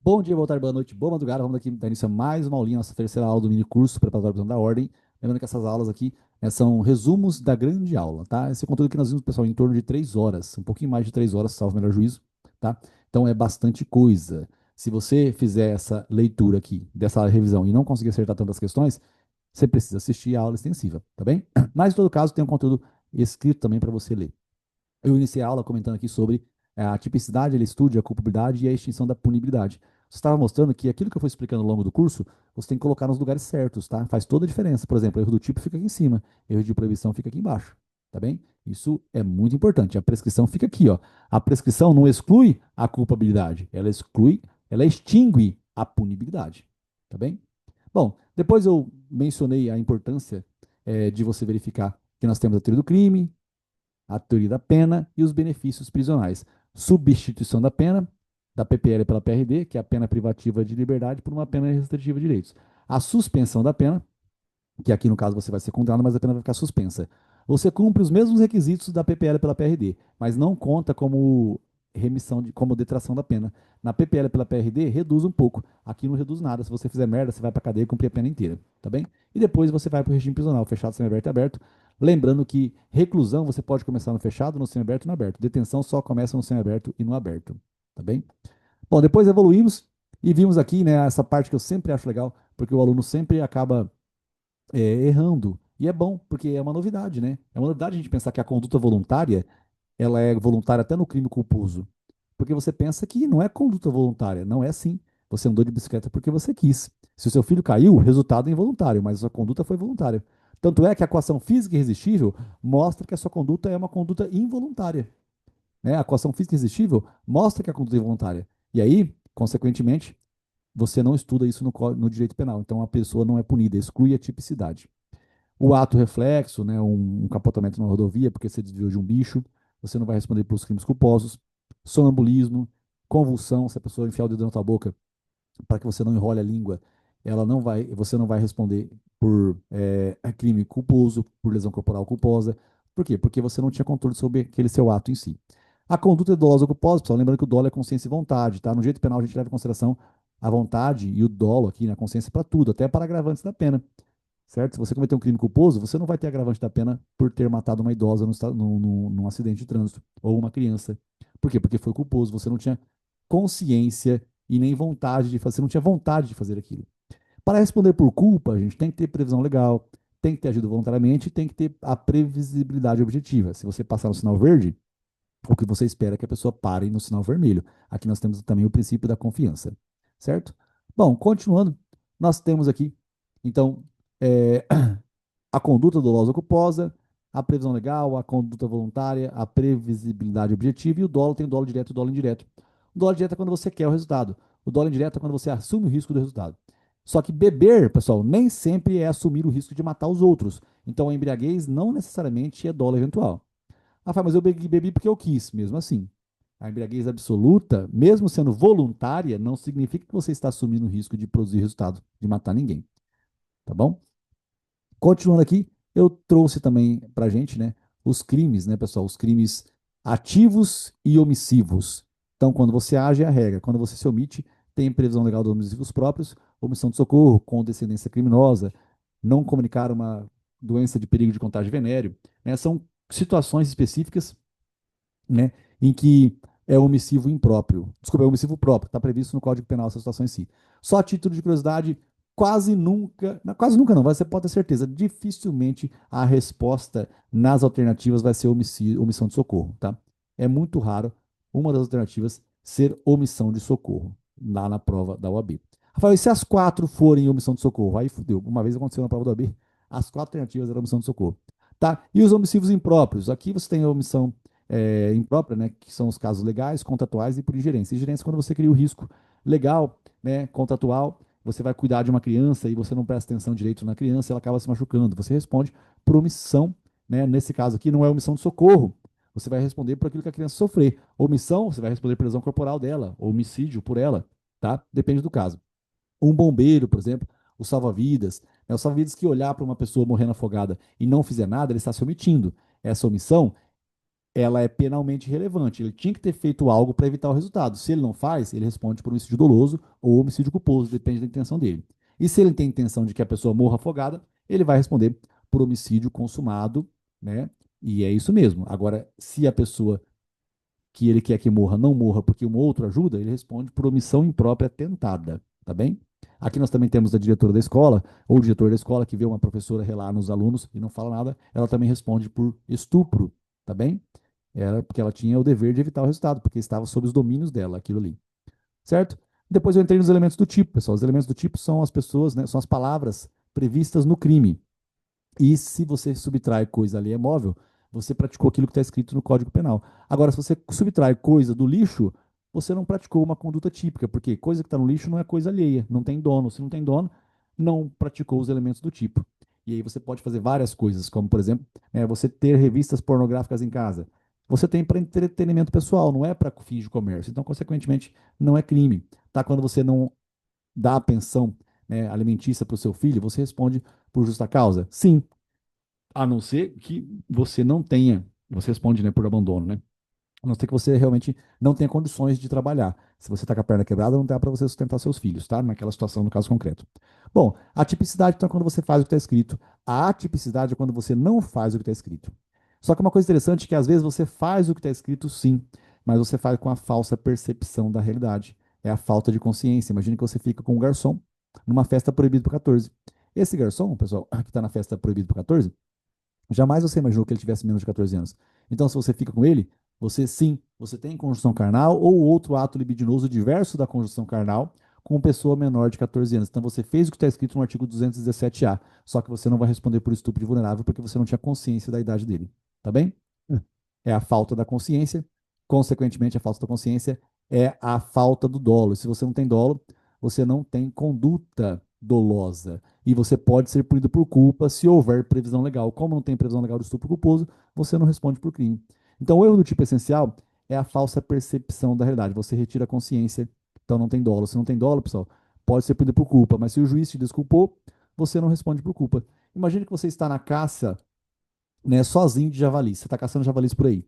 Bom dia, boa tarde, boa noite, boa madrugada. Vamos aqui dar início a mais uma aulinha, nossa terceira aula do mini curso preparatório para o exame da ordem. Lembrando que essas aulas aqui são resumos da grande aula, tá? Esse conteúdo que nós vimos, pessoal, em torno de 3 horas, um pouquinho mais de 3 horas, salvo o melhor juízo, tá? Então é bastante coisa. Se você fizer essa leitura aqui, dessa revisão, e não conseguir acertar tantas questões, você precisa assistir a aula extensiva, tá bem? Mas, em todo caso, tem um conteúdo escrito também para você ler. Eu iniciei a aula comentando aqui sobre a tipicidade, a estude, a culpabilidade e a extinção da punibilidade. Você estava mostrando que aquilo que eu fui explicando ao longo do curso, você tem que colocar nos lugares certos, tá? Faz toda a diferença. Por exemplo, erro do tipo fica aqui em cima, erro de proibição fica aqui embaixo, tá bem? Isso é muito importante. A prescrição fica aqui, ó. A prescrição não exclui a culpabilidade, ela exclui, ela extingue a punibilidade, tá bem? Bom, depois eu mencionei a importância de você verificar que nós temos a teoria do crime, a teoria da pena e os benefícios prisionais. Substituição da pena, da PPL pela PRD, que é a pena privativa de liberdade, por uma pena restritiva de direitos. A suspensão da pena, que aqui no caso você vai ser condenado, mas a pena vai ficar suspensa. Você cumpre os mesmos requisitos da PPL pela PRD, mas não conta como remissão, como detração da pena. Na PPL pela PRD, reduz um pouco. Aqui não reduz nada. Se você fizer merda, você vai para cadeia e cumprir a pena inteira, tá bem? E depois você vai para o regime prisional, fechado, semiaberto e aberto. Lembrando que reclusão você pode começar no fechado, no semiaberto e no aberto. Detenção só começa no semiaberto e no aberto, tá bem? Bom, depois evoluímos e vimos aqui, né, essa parte que eu sempre acho legal, porque o aluno sempre acaba errando. E é bom, porque é uma novidade, né? É uma novidade a gente pensar que a conduta voluntária, ela é voluntária até no crime culposo. Porque você pensa que não é conduta voluntária. Não é assim. Você andou de bicicleta porque você quis. Se o seu filho caiu, o resultado é involuntário, mas a sua conduta foi voluntária. Tanto é que a coação física irresistível mostra que a sua conduta é uma conduta involuntária, né? A coação física irresistível mostra que a conduta é involuntária. E aí, consequentemente, você não estuda isso no direito penal. Então, a pessoa não é punida, exclui a tipicidade. O ato reflexo, né, um capotamento na rodovia porque você desviou de um bicho, você não vai responder pelos crimes culposos. Sonambulismo, convulsão, se a pessoa enfiar o dedo na tua boca para que você não enrole a língua, você não vai responder por crime culposo, por lesão corporal culposa. Por quê? Porque você não tinha controle sobre aquele seu ato em si. A conduta dolosa ou culposa, pessoal, lembrando que o dolo é consciência e vontade, tá? No direito penal a gente leva em consideração a vontade e o dolo aqui na consciência para tudo, até para agravantes da pena, certo? Se você cometer um crime culposo, você não vai ter agravante da pena por ter matado uma idosa num acidente de trânsito ou uma criança. Por quê? Porque foi culposo, você não tinha consciência e nem vontade de fazer, você não tinha vontade de fazer aquilo. Para responder por culpa, a gente tem que ter previsão legal, tem que ter agido voluntariamente e tem que ter a previsibilidade objetiva. Se você passar no sinal verde, o que você espera é que a pessoa pare no sinal vermelho. Aqui nós temos também o princípio da confiança, certo? Bom, continuando, nós temos aqui, então, é, a conduta dolosa ou culposa, a previsão legal, a conduta voluntária, a previsibilidade objetiva e o dolo tem o dolo direto e o dolo indireto. O dolo direto é quando você quer o resultado. O dolo indireto é quando você assume o risco do resultado. Só que beber, pessoal, nem sempre é assumir o risco de matar os outros. Então a embriaguez não necessariamente é dolo eventual. Ah, Fábio, mas eu bebi porque eu quis, mesmo assim. A embriaguez absoluta, mesmo sendo voluntária, não significa que você está assumindo o risco de produzir resultado, de matar ninguém, tá bom? Continuando aqui, eu trouxe também pra gente, né, os crimes, né, pessoal, os crimes ativos e omissivos. Então, quando você age, é a regra. Quando você se omite, tem previsão legal dos omissivos próprios, omissão de socorro, com descendência criminosa, não comunicar uma doença de perigo de contágio venéreo, né, são situações específicas, né, em que é omissivo impróprio. Desculpa, é omissivo próprio, está previsto no Código Penal essa situação em si. Só a título de curiosidade, quase nunca não, você pode ter certeza, dificilmente a resposta nas alternativas vai ser omissão de socorro, tá? É muito raro uma das alternativas ser omissão de socorro, lá na prova da OAB. Rafael, e se as quatro forem omissão de socorro? Aí fudeu. Uma vez aconteceu na prova da OAB, as quatro alternativas eram omissão de socorro. Tá? E os omissivos impróprios? Aqui você tem a omissão imprópria, né, que são os casos legais, contratuais e por ingerência. Ingerência é quando você cria o risco legal, né, contratual, você vai cuidar de uma criança e você não presta atenção direito na criança, ela acaba se machucando. Você responde por omissão, né, nesse caso aqui não é omissão de socorro. Você vai responder por aquilo que a criança sofrer. Omissão, você vai responder por lesão corporal dela, homicídio por ela, tá? Depende do caso. Um bombeiro, por exemplo, o salva-vidas, né? O salva-vidas que olhar para uma pessoa morrendo afogada e não fizer nada, ele está se omitindo. Essa omissão ela é penalmente relevante. Ele tinha que ter feito algo para evitar o resultado. Se ele não faz, ele responde por homicídio doloso ou homicídio culposo, depende da intenção dele. E se ele tem intenção de que a pessoa morra afogada, ele vai responder por homicídio consumado, né? E é isso mesmo. Agora, se a pessoa que ele quer que morra não morra porque um outro ajuda, ele responde por omissão imprópria tentada, tá bem? Aqui nós também temos a diretora da escola, ou o diretor da escola, que vê uma professora relar nos alunos e não fala nada, ela também responde por estupro, tá bem? Era porque ela tinha o dever de evitar o resultado, porque estava sob os domínios dela, aquilo ali, certo? Depois eu entrei nos elementos do tipo, pessoal. Os elementos do tipo são as pessoas, né, são as palavras previstas no crime. E se você subtrai coisa ali é móvel, você praticou aquilo que está escrito no Código Penal. Agora, se você subtrai coisa do lixo, você não praticou uma conduta típica, porque coisa que está no lixo não é coisa alheia, não tem dono. Se não tem dono, não praticou os elementos do tipo. E aí você pode fazer várias coisas, como, por exemplo, você ter revistas pornográficas em casa. Você tem para entretenimento pessoal, não é para fins de comércio. Então, consequentemente, não é crime. Tá? Quando você não dá a pensão, alimentícia para o seu filho, você responde por justa causa? Sim, a não ser que você não tenha, você responde, né, por abandono, né? A não ser que você realmente não tenha condições de trabalhar. Se você está com a perna quebrada, não dá para você sustentar seus filhos, tá? Naquela situação, no caso concreto. Bom, a tipicidade, então, é quando você faz o que está escrito. A atipicidade é quando você não faz o que está escrito. Só que uma coisa interessante é que às vezes você faz o que está escrito, sim, mas você faz com a falsa percepção da realidade. É a falta de consciência. Imagine que você fica com um garçom numa festa proibida por 14. Esse garçom, pessoal, que está na festa proibida por 14, jamais você imaginou que ele tivesse menos de 14 anos. Então, se você fica com ele, você sim, você tem conjunção carnal ou outro ato libidinoso diverso da conjunção carnal com pessoa menor de 14 anos. Então, você fez o que está escrito no artigo 217A, só que você não vai responder por estupro de vulnerável porque você não tinha consciência da idade dele. Tá bem? É a falta da consciência, consequentemente, a falta da consciência é a falta do dolo. Se você não tem dolo, você não tem conduta dolosa. E você pode ser punido por culpa se houver previsão legal. Como não tem previsão legal do estupro culposo, você não responde por crime. Então, o erro do tipo essencial é a falsa percepção da realidade. Você retira a consciência, então não tem dolo. Se não tem dolo, pessoal, pode ser punido por culpa, mas se o juiz te desculpou, você não responde por culpa. Imagine que você está na caça, né, sozinho de javali. Você está caçando javalis por aí.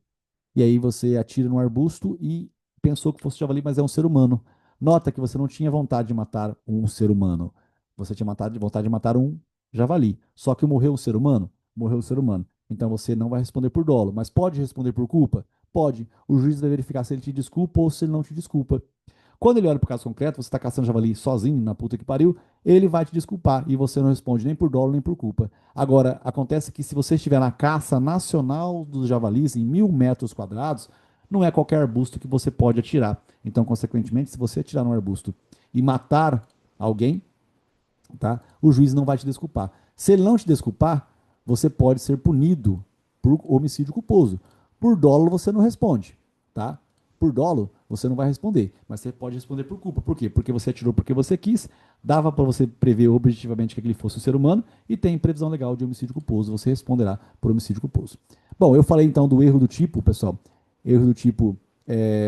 E aí você atira no arbusto e pensou que fosse javali, mas é um ser humano. Nota que você não tinha vontade de matar um ser humano. Você tinha vontade de matar um javali. Só que morreu um ser humano? Morreu um ser humano. Então você não vai responder por dolo. Mas pode responder por culpa? Pode. O juiz vai verificar se ele te desculpa ou se ele não te desculpa. Quando ele olha para o caso concreto, você está caçando javali sozinho, na puta que pariu, ele vai te desculpar e você não responde nem por dolo nem por culpa. Agora, acontece que se você estiver na caça nacional dos javalis, em 1.000 metros quadrados, não é qualquer arbusto que você pode atirar. Então, consequentemente, se você atirar no arbusto e matar alguém, tá? O juiz não vai te desculpar. Se ele não te desculpar, você pode ser punido por homicídio culposo. Por dolo você não responde, tá? Por dolo você não vai responder, mas você pode responder por culpa. Por quê? Porque você atirou porque você quis, dava para você prever objetivamente que aquele fosse um ser humano e tem previsão legal de homicídio culposo, você responderá por homicídio culposo. Bom, eu falei então do erro do tipo, pessoal. Erro do tipo,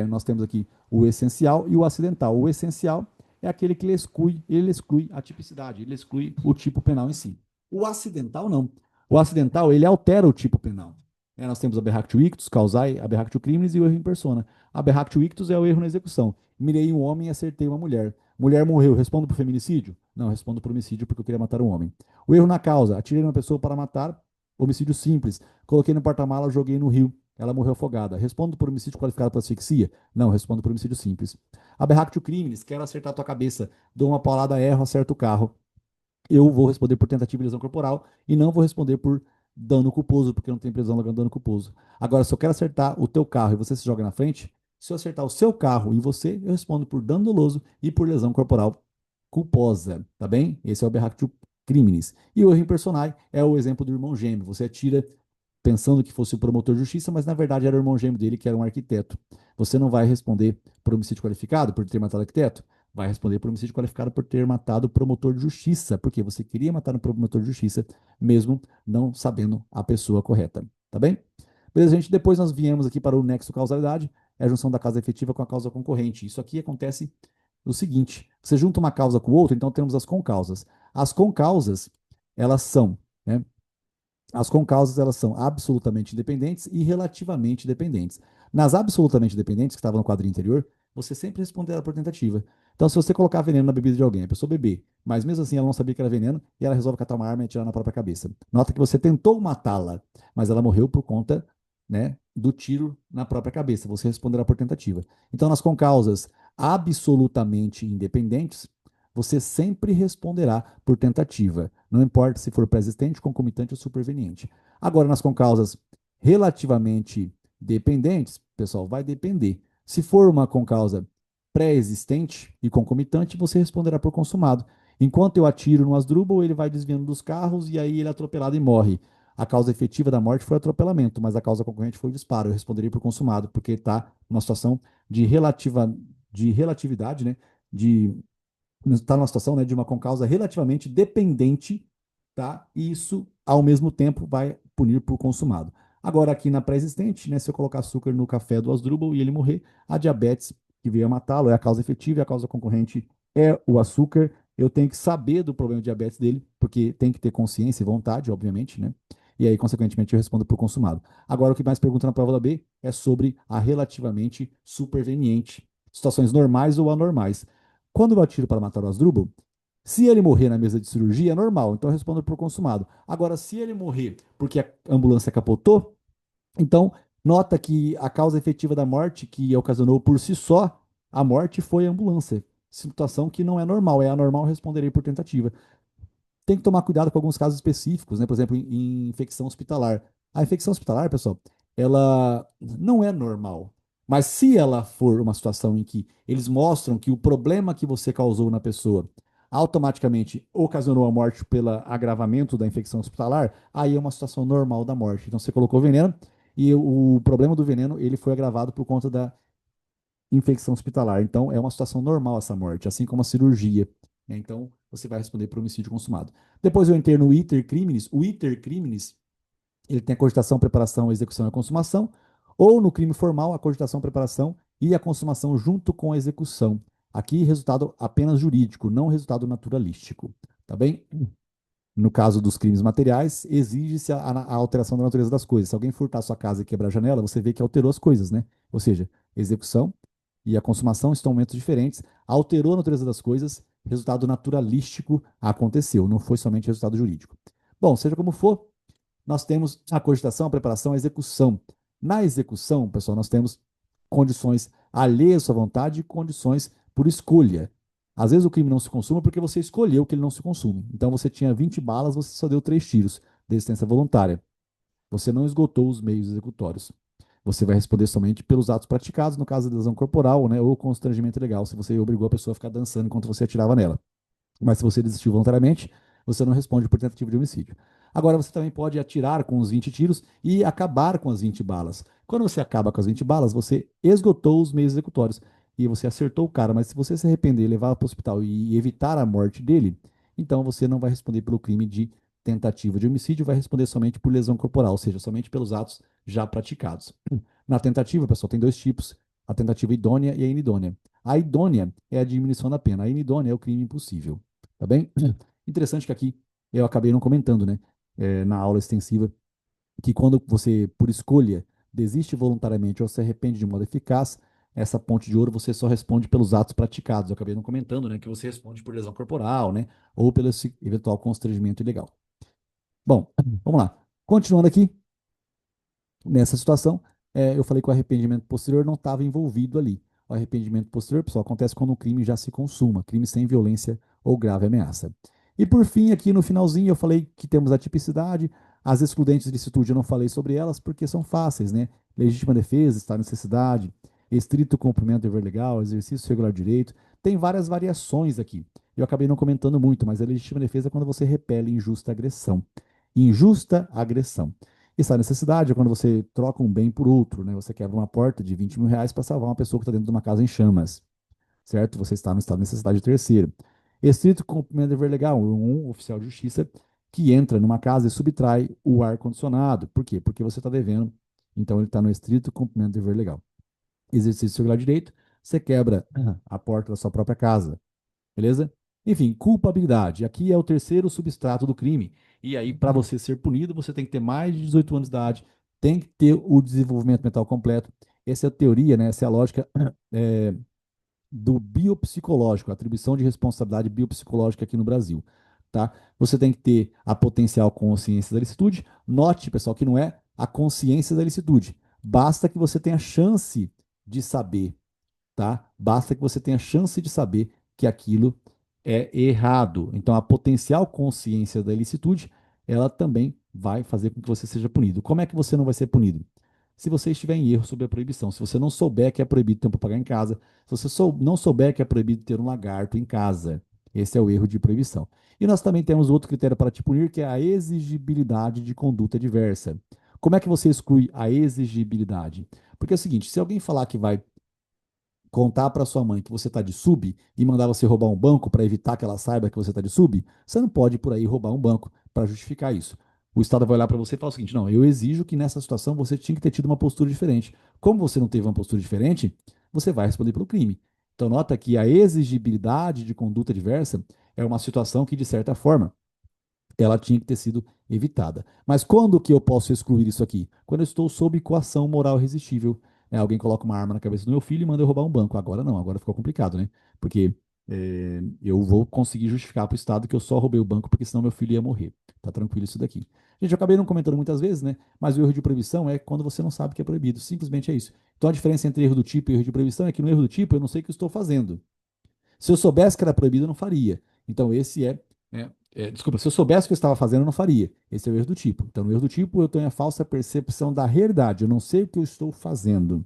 nós temos aqui o essencial e o acidental. O essencial é aquele que ele exclui a tipicidade, ele exclui o tipo penal em si. O acidental não. O acidental, ele altera o tipo penal. Nós temos aberractio ictus, causai, aberractio criminis e o erro em persona. Aberractio ictus é o erro na execução. Mirei um homem e acertei uma mulher. Mulher morreu, respondo por feminicídio? Não, respondo por homicídio porque eu queria matar um homem. O erro na causa, atirei uma pessoa para matar, homicídio simples. Coloquei no porta-mala, joguei no rio. Ela morreu afogada. Respondo por homicídio qualificado por asfixia? Não, respondo por homicídio simples. Aberractio crimes, quero acertar a tua cabeça, dou uma paulada, erro, acerto o carro. Eu vou responder por tentativa de lesão corporal e não vou responder por dano culposo, porque não tem prisão alegando dano culposo. Agora, se eu quero acertar o teu carro e você se joga na frente, se eu acertar o seu carro e você, eu respondo por dano doloso e por lesão corporal culposa, tá bem? Esse é o aberractio criminis. E o erro em personae é o exemplo do irmão gêmeo. Você atira pensando que fosse o promotor de justiça, mas na verdade era o irmão gêmeo dele, que era um arquiteto. Você não vai responder por homicídio qualificado, por ter matado o arquiteto? Vai responder por homicídio qualificado por ter matado o promotor de justiça, porque você queria matar o promotor de justiça, mesmo não sabendo a pessoa correta. Tá bem? Beleza, gente? Depois nós viemos aqui para o nexo causalidade, é a junção da causa efetiva com a causa concorrente. Isso aqui acontece o seguinte: você junta uma causa com outra, então temos as concausas. As concausas, elas são, né, As concausas, elas são absolutamente independentes e relativamente dependentes. Nas absolutamente dependentes, que estavam no quadro anterior, você sempre responderá por tentativa. Então, se você colocar veneno na bebida de alguém, a pessoa beber, mas mesmo assim ela não sabia que era veneno, e ela resolve catar uma arma e atirar na própria cabeça. Nota que você tentou matá-la, mas ela morreu por conta, né, do tiro na própria cabeça. Você responderá por tentativa. Então, nas concausas absolutamente independentes, você sempre responderá por tentativa, não importa se for pré-existente, concomitante ou superveniente. Agora, nas concausas relativamente dependentes, pessoal, vai depender. Se for uma concausa pré-existente e concomitante, você responderá por consumado. Enquanto eu atiro no Asdrubal, ele vai desviando dos carros e aí ele é atropelado e morre. A causa efetiva da morte foi atropelamento, mas a causa concorrente foi o disparo. Eu responderia por consumado, porque está numa situação de relatividade, né? De está numa situação, né, de uma concausa relativamente dependente, tá? E isso, ao mesmo tempo, vai punir por consumado. Agora, aqui na pré-existente, né, se eu colocar açúcar no café do Asdrubal e ele morrer, a diabetes que veio a matá-lo é a causa efetiva e a causa concorrente é o açúcar. Eu tenho que saber do problema de diabetes dele, porque tem que ter consciência e vontade, obviamente, né? E aí, consequentemente, eu respondo por consumado. Agora, o que mais pergunta na prova da B é sobre a relativamente superveniente, situações normais ou anormais. Quando eu atiro para matar o Asdrubal, se ele morrer na mesa de cirurgia, é normal, então eu respondo por consumado. Agora, se ele morrer porque a ambulância capotou, então nota que a causa efetiva da morte, que ocasionou por si só a morte, foi a ambulância. Situação que não é normal, é anormal, responderei por tentativa. Tem que tomar cuidado com alguns casos específicos, né? Por exemplo, em infecção hospitalar. A infecção hospitalar, pessoal, ela não é normal. Mas se ela for uma situação em que eles mostram que o problema que você causou na pessoa automaticamente ocasionou a morte pelo agravamento da infecção hospitalar, aí é uma situação normal da morte. Então você colocou veneno e o problema do veneno ele foi agravado por conta da infecção hospitalar. Então, é uma situação normal essa morte, assim como a cirurgia. Né? Então, você vai responder por homicídio consumado. Depois eu entrei no iter criminis. O iter criminis, ele tem a cogitação, preparação, execução e a consumação. Ou no crime formal, a cogitação, preparação e a consumação junto com a execução. Aqui, resultado apenas jurídico, não resultado naturalístico. Tá bem? No caso dos crimes materiais, exige-se a alteração da natureza das coisas. Se alguém furtar sua casa e quebrar a janela, você vê que alterou as coisas, né? Ou seja, execução e a consumação estão em momentos diferentes, alterou a natureza das coisas, resultado naturalístico aconteceu, não foi somente resultado jurídico. Bom, seja como for, nós temos a cogitação, a preparação, a execução. Na execução, pessoal, nós temos condições alheias à sua vontade e condições por escolha. Às vezes o crime não se consuma porque você escolheu que ele não se consume. Então você tinha 20 balas, você só deu 3 tiros de resistência voluntária. Você não esgotou os meios executórios. Você vai responder somente pelos atos praticados, no caso de lesão corporal, né, ou constrangimento ilegal, se você obrigou a pessoa a ficar dançando enquanto você atirava nela. Mas se você desistiu voluntariamente, você não responde por tentativa de homicídio. Agora, você também pode atirar com os 20 tiros e acabar com as 20 balas. Quando você acaba com as 20 balas, você esgotou os meios executórios e você acertou o cara. Mas se você se arrepender, levar para o hospital e evitar a morte dele, então você não vai responder pelo crime de tentativa de homicídio, vai responder somente por lesão corporal, ou seja, somente pelos atos já praticados. Na tentativa, pessoal, tem dois tipos: a tentativa idônea e a inidônea. A idônea é a diminuição da pena, a inidônea é o crime impossível. Tá bem? Interessante que aqui eu acabei não comentando, né, na aula extensiva, que quando você, por escolha, desiste voluntariamente ou se arrepende de modo eficaz, essa ponte de ouro você só responde pelos atos praticados. Eu acabei não comentando, né, que você responde por lesão corporal, né, ou pelo esse eventual constrangimento ilegal. Bom, vamos lá. Continuando aqui, nessa situação, eu falei que o arrependimento posterior não estava envolvido ali. O arrependimento posterior, pessoal, acontece quando o crime já se consuma, crime sem violência ou grave ameaça. E por fim, aqui no finalzinho, eu falei que temos a tipicidade, as excludentes de licitude eu não falei sobre elas porque são fáceis, né? Legítima defesa, estado de necessidade, estrito cumprimento do dever legal, exercício regular de direito, tem várias variações aqui. Eu acabei não comentando muito, mas a legítima defesa é quando você repele injusta agressão. Injusta agressão. Isso é necessidade é quando você troca um bem por outro, né? Você quebra uma porta de 20 mil reais para salvar uma pessoa que está dentro de uma casa em chamas, certo? Você está no estado de necessidade terceiro. Estrito cumprimento de dever legal, um oficial de justiça que entra numa casa e subtrai o ar-condicionado. Por quê? Porque você está devendo, então ele está no estrito cumprimento de dever legal. Exercício do seu grau de direito, você quebra a porta da sua própria casa, beleza? Enfim, culpabilidade. Aqui é o terceiro substrato do crime. E aí, para você ser punido, você tem que ter mais de 18 anos de idade, tem que ter o desenvolvimento mental completo. Essa é a teoria, né? Essa é a lógica é, do biopsicológico, atribuição de responsabilidade biopsicológica aqui no Brasil, tá? Você tem que ter a potencial consciência da licitude. Note, pessoal, que não é a consciência da licitude. Basta que você tenha chance de saber, tá? Basta que você tenha chance de saber que aquilo é errado. Então, a potencial consciência da ilicitude, ela também vai fazer com que você seja punido. Como é que você não vai ser punido? Se você estiver em erro sobre a proibição, se você não souber que é proibido ter um papagaio em casa, se você não souber que é proibido ter um lagarto em casa, esse é o erro de proibição. E nós também temos outro critério para te punir, que é a exigibilidade de conduta diversa. Como é que você exclui a exigibilidade? Porque é o seguinte, se alguém falar que vai contar para sua mãe que você está de sub e mandar você roubar um banco para evitar que ela saiba que você está de sub, você não pode ir por aí roubar um banco para justificar isso. O Estado vai olhar para você e falar o seguinte: não, eu exijo que nessa situação você tinha que ter tido uma postura diferente. Como você não teve uma postura diferente, você vai responder pelo crime. Então, nota que a exigibilidade de conduta diversa é uma situação que, de certa forma, ela tinha que ter sido evitada. Mas quando que eu posso excluir isso aqui? Quando eu estou sob coação moral irresistível. Né? Alguém coloca uma arma na cabeça do meu filho e manda eu roubar um banco. Agora não, agora ficou complicado, né? Porque eu vou conseguir justificar para o Estado que eu só roubei o banco porque senão meu filho ia morrer. Tá tranquilo isso daqui. Gente, eu acabei não comentando muitas vezes, né? Mas o erro de proibição é quando você não sabe que é proibido. Simplesmente é isso. Então a diferença entre erro do tipo e erro de proibição é que no erro do tipo eu não sei o que eu estou fazendo. Se eu soubesse que era proibido, eu não faria. Então, esse desculpa, se eu soubesse o que eu estava fazendo, eu não faria. Esse é o erro do tipo. Então, no erro do tipo, eu tenho a falsa percepção da realidade. Eu não sei o que eu estou fazendo,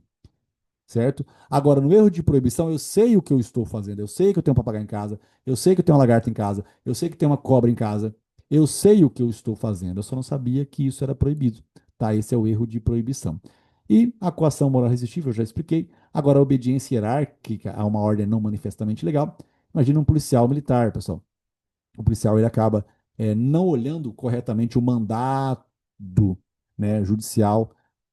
certo? Agora, no erro de proibição, eu sei o que eu estou fazendo. Eu sei que eu tenho um papagaio em casa. Eu sei que eu tenho uma lagarta em casa. Eu sei que tem uma cobra em casa. Eu sei o que eu estou fazendo. Eu só não sabia que isso era proibido. Tá? Esse é o erro de proibição. E a coação moral resistível, eu já expliquei. Agora, a obediência hierárquica a uma ordem não manifestamente legal. Imagina um policial militar, pessoal. O policial ele acaba não olhando corretamente o mandado, né, judicial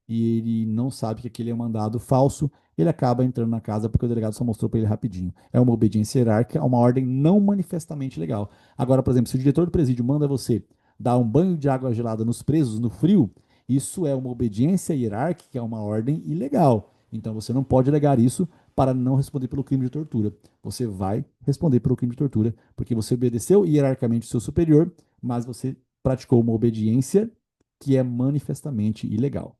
e ele não sabe que aquele é um mandado falso. Ele acaba entrando na casa porque o delegado só mostrou para ele rapidinho. É uma obediência hierárquica a uma ordem não manifestamente legal. Agora, por exemplo, se o diretor do presídio manda você dar um banho de água gelada nos presos no frio, isso é uma obediência hierárquica a uma ordem ilegal. Então você não pode alegar isso para não responder pelo crime de tortura. Você vai responder pelo crime de tortura, porque você obedeceu hierarquicamente o seu superior, mas você praticou uma obediência que é manifestamente ilegal.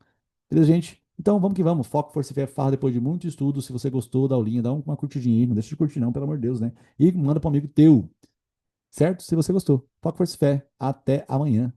Beleza, gente? Então vamos que vamos. Foco, força e fé, farra depois de muito estudo. Se você gostou da aulinha, dá uma curtidinha aí. Não deixa de curtir, não, pelo amor de Deus, né? E manda para um amigo teu, certo? Se você gostou. Foco, força e fé. Até amanhã.